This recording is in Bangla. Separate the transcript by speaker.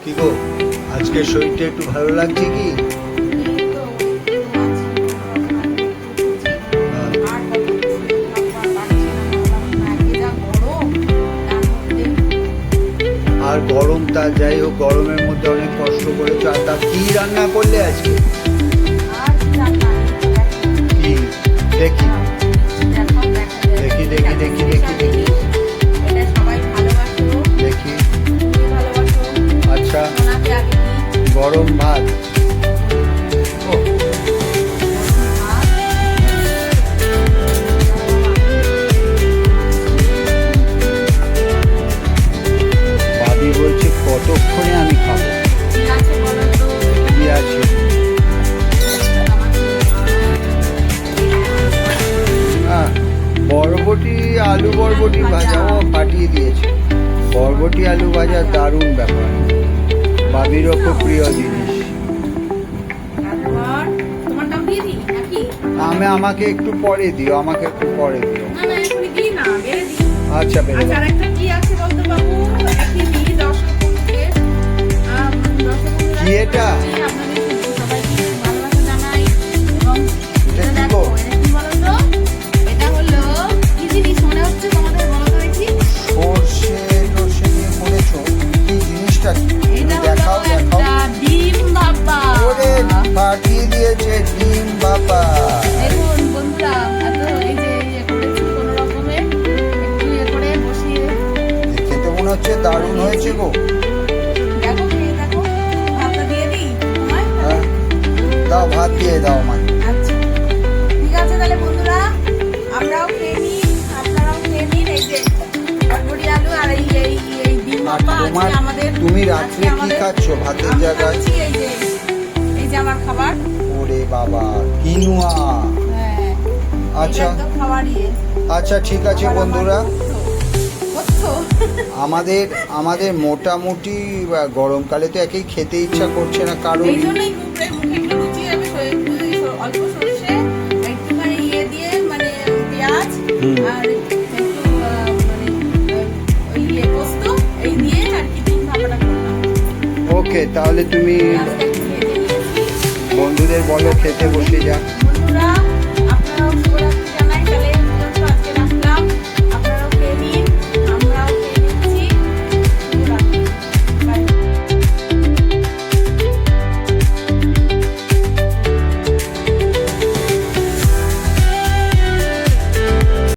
Speaker 1: কি গো, আজকে শরীরটা একটু ভালো লাগছে কি? আর গরমটা যাই হোক, গরমের মধ্যে অনেক কষ্ট করেছো। আর তা কি রান্না করলে আজকে? কি দেখি দেখি দেখি দেখি দেখি দেখি দেখি। আচ্ছা, গরম ভাত। ভাবি বলছে কতক্ষণে আমি খাবো। কি আছে? বরবটি, আলু বরবটি ভাজাও পাঠিয়ে দিয়েছে। বরবটি আলু ভাজা দারুণ ব্যাপার, ভাবিরও খুব প্রিয় জিনিস। আমাকে একটু পরে দিও, আমাকে একটু পরে দিও। আচ্ছা বেশ। কি এটা? পাঠিয়ে দিয়েছে ডিম বাবা।
Speaker 2: দেখুন বন্ধুরা, এত এই যে করেছি কোন রকমে একটু করে বসিয়ে।
Speaker 1: দেখে তো মনে হচ্ছে দারুণ হয়েছে গো।
Speaker 2: দেখো খেয়ে দেখো। ভাতটা দিয়ে দিই তোমায়?
Speaker 1: হ্যাঁ দাও, ভাত দিয়ে দাও আমায়।
Speaker 2: আচ্ছা ঠিক আছে, তাহলে বন্ধুরা আমরাও খেয়ে নিই, আপনারাও খেয়ে নিন। এই যে বরবটি আলু আর এই ডিম বাবা আছে আমাদের।
Speaker 1: তুমি রাত্রে কি খাচ্ছ ভাতের জায়গায়?
Speaker 2: এই যে আমার খাবার।
Speaker 1: ওরে বাবা, কিনুয়া।
Speaker 2: হ্যাঁ
Speaker 1: আচ্ছা আচ্ছা ঠিক আছে বন্ধুরা, আমাদের মোটামুটি গরমকালে তো একেই খেতে ইচ্ছা করছে না কারণ
Speaker 2: অল্প সরষে একটুখানি দিয়ে মানে পেঁয়াজ আর একটু মানে পোস্ত এই দিয়ে আর কি ডিম ভাপাটা করলাম।
Speaker 1: ওকে, তাহলে তুমি বন্ধুদের বলো খেতে বসে যা।